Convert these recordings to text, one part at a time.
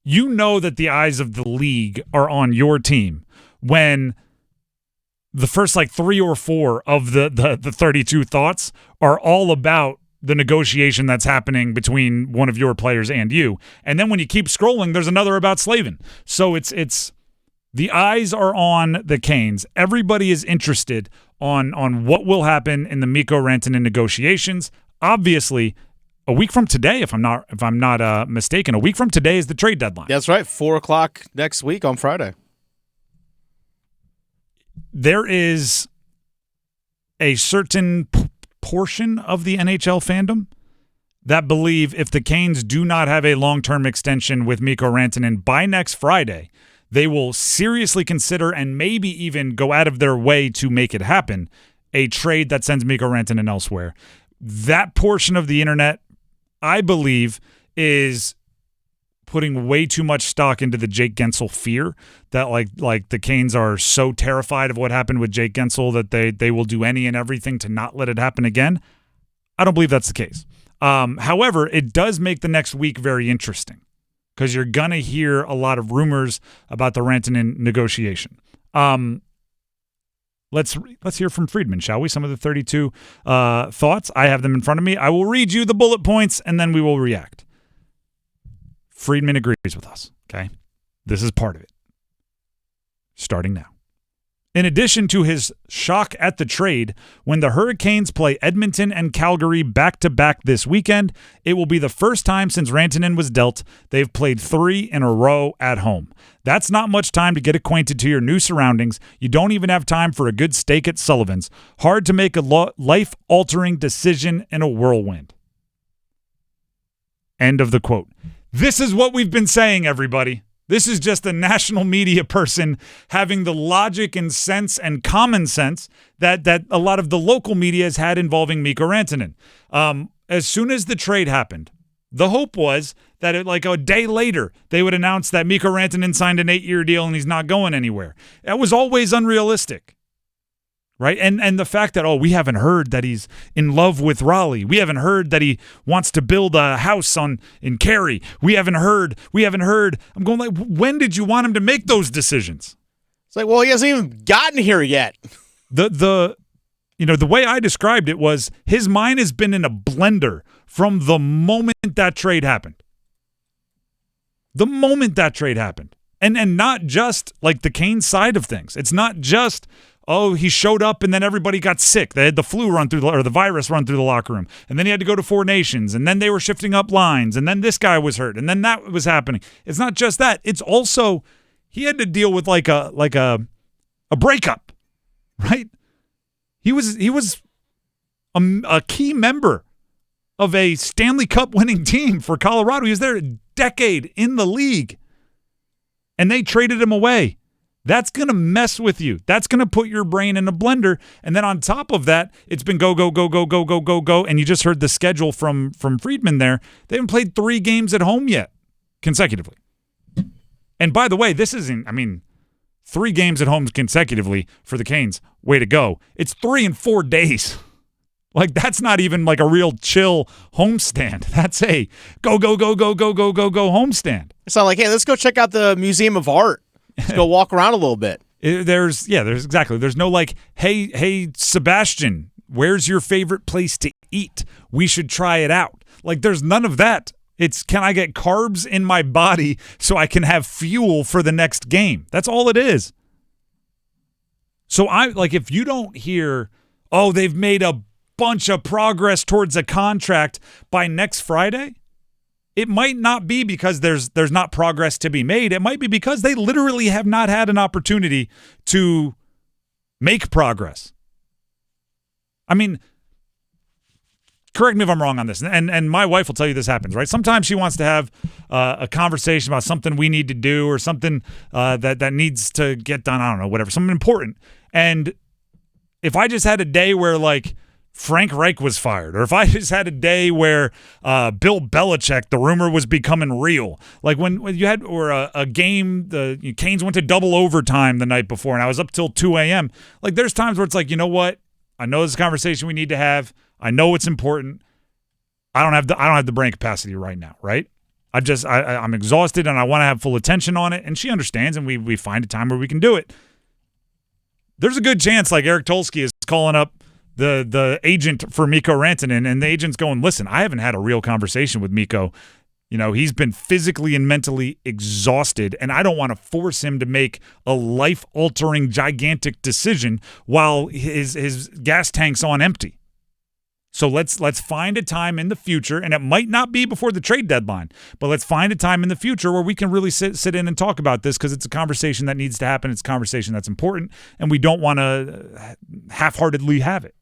you know that the eyes of the league are on your team when the first like 3 or 4 of the 32 thoughts are all about the negotiation that's happening between one of your players and you. And then when you keep scrolling, there's another about Slavin. So it's the eyes are on the Canes. Everybody is interested on what will happen in the Mikko Rantanen negotiations. Obviously, a week from today, if I'm not mistaken, a week from today is the trade deadline. That's right, 4:00 next week on Friday. There is a certain portion of the NHL fandom that believe if the Canes do not have a long-term extension with Mikko Rantanen by next Friday, they will seriously consider and maybe even go out of their way to make it happen, a trade that sends Mikko Rantanen elsewhere. That portion of the internet, I believe, is putting way too much stock into the Jake Gensel fear that like the Canes are so terrified of what happened with Jake Gensel that they will do any and everything to not let it happen again. I don't believe that's the case. However, it does make the next week very interesting because you're going to hear a lot of rumors about the Rantanen negotiation. Let's hear from Friedman, shall we? Some of the 32 thoughts. I have them in front of me. I will read you the bullet points, and then we will react. Friedman agrees with us, okay? This is part of it. Starting now. In addition to his shock at the trade, when the Hurricanes play Edmonton and Calgary back-to-back this weekend, it will be the first time since Rantanen was dealt they've played 3 in a row at home. That's not much time to get acquainted to your new surroundings. You don't even have time for a good steak at Sullivan's. Hard to make a life-altering decision in a whirlwind. End of the quote. This is what we've been saying, everybody. This is just a national media person having the logic and sense and common sense that a lot of the local media has had involving Mikko Rantanen. As soon as the trade happened, the hope was that like a day later, they would announce that Mikko Rantanen signed an 8-year deal and he's not going anywhere. That was always unrealistic. Right? And the fact that, we haven't heard that he's in love with Raleigh. We haven't heard that he wants to build a house in Cary. We haven't heard. I'm going like, when did you want him to make those decisions? It's like, well, he hasn't even gotten here yet. The way I described it was his mind has been in a blender from the moment that trade happened. The moment that trade happened. And not just like the Canes side of things. It's not just he showed up and then everybody got sick. They had the flu run through or the virus run through the locker room. And then he had to go to 4 Nations. And then they were shifting up lines. And then this guy was hurt. And then that was happening. It's not just that. It's also he had to deal with like a breakup, right? He was a key member of a Stanley Cup winning team for Colorado. He was there a decade in the league. And they traded him away. That's going to mess with you. That's going to put your brain in a blender. And then on top of that, it's been go, go, go, go, go, go, go, go. And you just heard the schedule from Friedman there. They haven't played 3 games at home yet consecutively. And by the way, this isn't, 3 games at home consecutively for the Canes. Way to go. It's 3 in 4 days. Like, that's not even like a real chill homestand. That's a go, go, go, go, go, go, go, go homestand. It's not like, hey, let's go check out the Museum of Art. Let's go walk around a little bit. There's no like, hey, Sebastian, where's your favorite place to eat? We should try it out. Like, there's none of that. It's, can I get carbs in my body so I can have fuel for the next game? That's all it is. So if you don't hear, they've made a bunch of progress towards a contract by next Friday, it might not be because there's not progress to be made. It might be because they literally have not had an opportunity to make progress. Correct me if I'm wrong on this, and my wife will tell you this happens, right? Sometimes she wants to have a conversation about something we need to do or something that needs to get done, I don't know, whatever, something important. And if I just had a day where, like, Frank Reich was fired, or if I just had a day where Bill Belichick, the rumor was becoming real, like when you had, or a game, the Canes went to double overtime the night before, and I was up till 2 a.m. Like, there's times where it's like, you know what? I know this is a conversation we need to have. I know it's important. I don't have the brain capacity right now, right? I'm exhausted and I want to have full attention on it. And she understands, and we find a time where we can do it. There's a good chance like Eric Tulsky is calling up the agent for Mikko Rantanen, and the agent's going, listen, I haven't had a real conversation with Mikko. He's been physically and mentally exhausted, and I don't want to force him to make a life-altering, gigantic decision while his gas tank's on empty. So let's find a time in the future, and it might not be before the trade deadline, but let's find a time in the future where we can really sit in and talk about this, because it's a conversation that needs to happen. It's a conversation that's important, and we don't want to half-heartedly have it.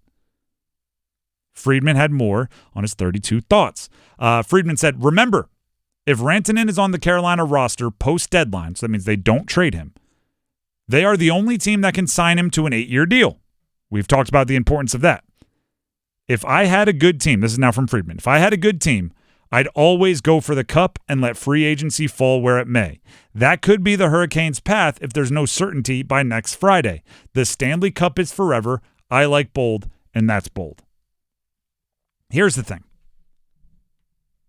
Friedman had more on his 32 thoughts. Friedman said, remember, if Rantanen is on the Carolina roster post-deadline, so that means they don't trade him, they are the only team that can sign him to an 8-year deal. We've talked about the importance of that. If I had a good team, this is now from Friedman, if I had a good team, I'd always go for the cup and let free agency fall where it may. That could be the Hurricanes' path if there's no certainty by next Friday. The Stanley Cup is forever. I like bold, and that's bold. Here's the thing.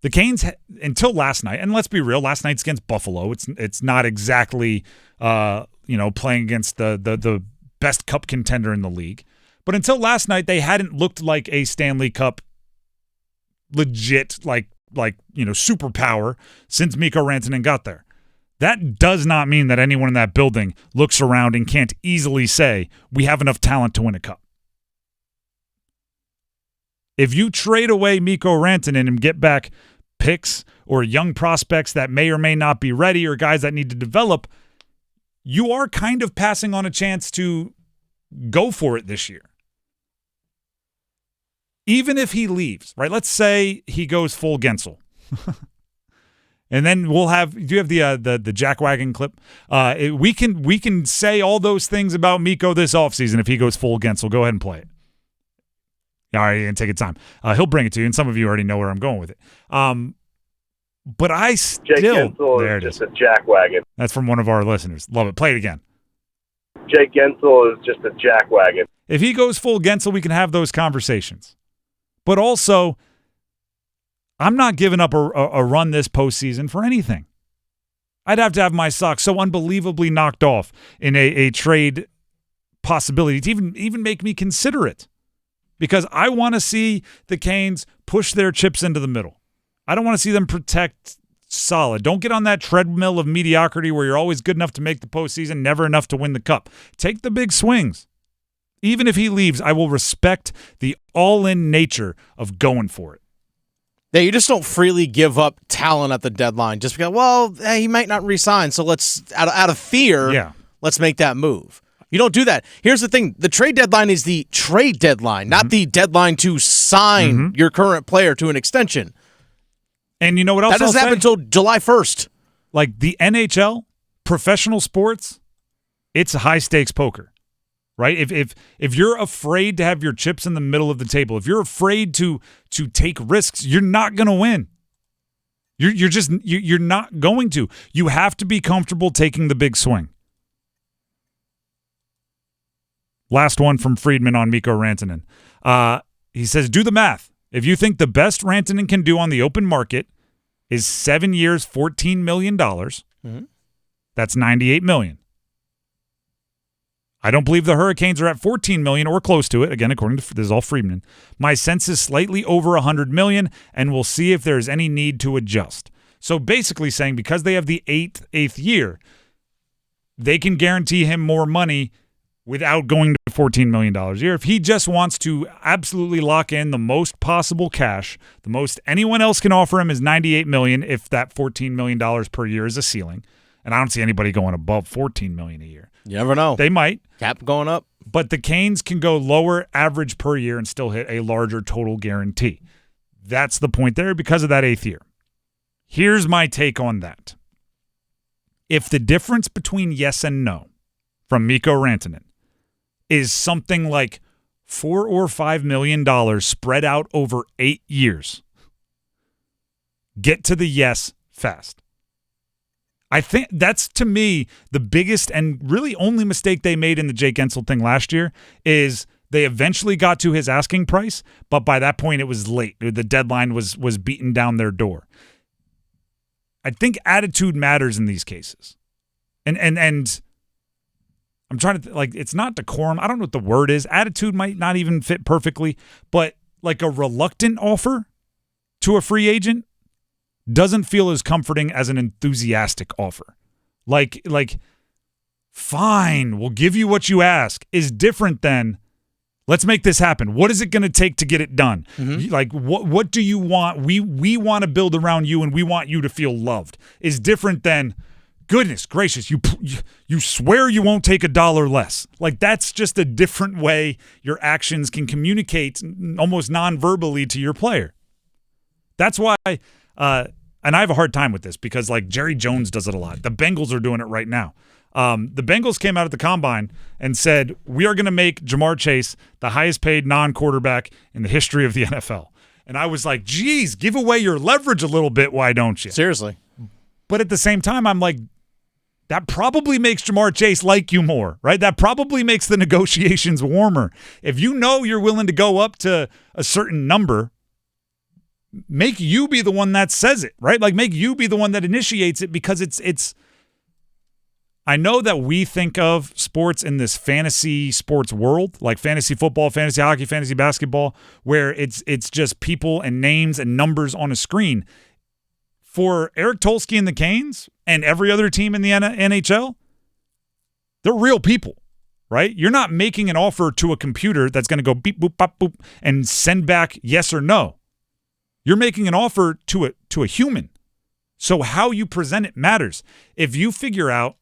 The Canes, until last night, and let's be real, last night's against Buffalo. It's not exactly playing against the best cup contender in the league. But until last night, they hadn't looked like a Stanley Cup legit superpower since Mikko Rantanen got there. That does not mean that anyone in that building looks around and can't easily say we have enough talent to win a cup. If you trade away Mikko Rantanen and get back picks or young prospects that may or may not be ready or guys that need to develop, you are kind of passing on a chance to go for it this year. Even if he leaves, right? Let's say he goes full Gensel. And then we'll have, do you have the jackwagon clip? We can say all those things about Mikko this offseason if he goes full Gensel. Go ahead and play it. All right, and take your time. He'll bring it to you, and some of you already know where I'm going with it. But I still... Jake Gensel there is it just a jackwagon. That's from one of our listeners. Love it. Play it again. Jake Gensel is just a jackwagon. If he goes full Gensel, we can have those conversations. But also, I'm not giving up a run this postseason for anything. I'd have to have my socks so unbelievably knocked off in a trade possibility to even make me consider it. Because I want to see the Canes push their chips into the middle. I don't want to see them protect solid. Don't get on that treadmill of mediocrity where you're always good enough to make the postseason, never enough to win the cup. Take the big swings. Even if he leaves, I will respect the all-in nature of going for it. Yeah, you just don't freely give up talent at the deadline just because, he might not re-sign, so let's, out of fear, let's make that move. You don't do that. Here's the thing. The trade deadline is the trade deadline, not the deadline to sign your current player to an extension. And you know what else? That doesn't happen until July 1st. Like the NHL, professional sports, it's high-stakes poker, right? If you're afraid to have your chips in the middle of the table, if you're afraid to take risks, you're not going to win. You're not going to. You have to be comfortable taking the big swing. Last one from Friedman on Mikko Rantanen. He says, do the math. If you think the best Rantanen can do on the open market is 7 years, $14 million, that's $98 million. I don't believe the Hurricanes are at $14 million or close to it. Again, according to this is all Friedman. My sense is slightly over $100 million, and we'll see if there's any need to adjust. So basically saying because they have the eighth year, they can guarantee him more money without going to $14 million a year. If he just wants to absolutely lock in the most possible cash, the most anyone else can offer him is $98 million if that $14 million per year is a ceiling. And I don't see anybody going above $14 million a year. You never know. They might. Cap going up. But the Canes can go lower average per year and still hit a larger total guarantee. That's the point there because of that 8th year. Here's my take on that. If the difference between yes and no from Mikko Rantanen is something like $4 or $5 million spread out over 8 years, get to the yes fast. I think that's, to me, the biggest and really only mistake they made in the Jake Gensel thing last year is they eventually got to his asking price, but by that point it was late. The deadline was beaten down their door. I think attitude matters in these cases. And I'm trying to it's not decorum. I don't know what the word is. Attitude might not even fit perfectly, but like a reluctant offer to a free agent doesn't feel as comforting as an enthusiastic offer. Like fine, we'll give you what you ask is different than let's make this happen. What is it going to take to get it done? Mm-hmm. Like what do you want? We want to build around you and we want you to feel loved is different than goodness gracious, you swear you won't take $1 less. Like that's just a different way your actions can communicate almost non-verbally to your player. That's why and I have a hard time with this because like Jerry Jones does it a lot. The Bengals are doing it right now. The Bengals came out at the Combine and said, we are going to make Jamar Chase the highest paid non-quarterback in the history of the NFL. And I was like, geez, give away your leverage a little bit. Why don't you? Seriously. But at the same time, I'm like, that probably makes Jamar Chase like you more, right? That probably makes the negotiations warmer. If you know you're willing to go up to a certain number, make you be the one that says it, right? Like make you be the one that initiates it because it's I know that we think of sports in this fantasy sports world, like fantasy football, fantasy hockey, fantasy basketball, where it's just people and names and numbers on a screen. For Eric Tulsky and the Canes and every other team in the NHL, they're real people, right? You're not making an offer to a computer that's going to go beep, boop, bop, boop, and send back yes or no. You're making an offer to a human. So how you present it matters. If you figure out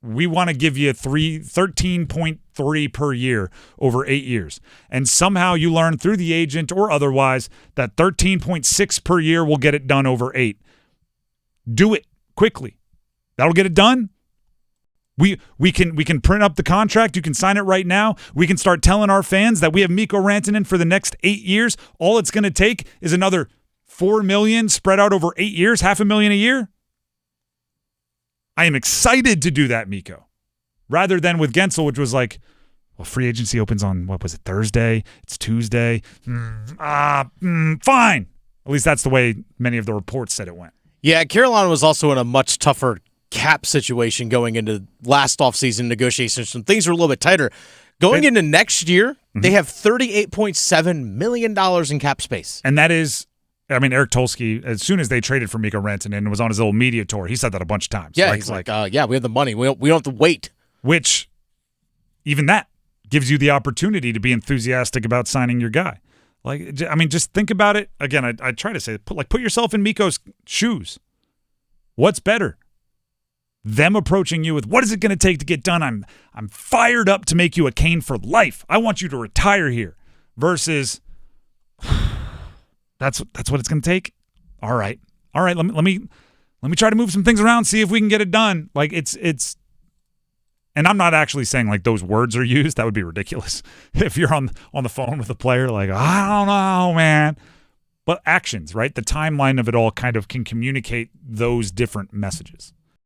we want to give you 13.3 per year over 8 years, and somehow you learn through the agent or otherwise that 13.6 per year will get it done over 8, do it quickly. That'll get it done. We can print up the contract. You can sign it right now. We can start telling our fans that we have Mikko Rantanen for the next 8 years. All it's going to take is another $4 million spread out over 8 years, $500,000 a year. I am excited to do that, Mikko, rather than with Gensel, which was like, well, free agency opens on, what was it, Thursday? It's Tuesday. Fine. At least that's the way many of the reports said it went. Yeah, Carolina was also in a much tougher cap situation going into last offseason negotiations, and things were a little bit tighter. Going into next year, they have $38.7 million in cap space. And that is, I mean, Eric Tulsky, as soon as they traded for Mikko Rantanen and was on his little media tour, he said that a bunch of times. Yeah, he's like, yeah, we have the money. We don't have to wait. Which, even that gives you the opportunity to be enthusiastic about signing your guy. Like, I mean, just think about it. Again, I try to say, put yourself in Mikko's shoes. What's better? Them approaching you with, what is it going to take to get done? I'm fired up to make you a Cane for life. I want you to retire here. Versus, that's what it's going to take. All right. Let me try to move some things around, see if we can get it done. Like it's. And I'm not actually saying like those words are used. That would be ridiculous. If you're on the phone with a player, like, I don't know, man. But actions, right? The timeline of it all kind of can communicate those different messages.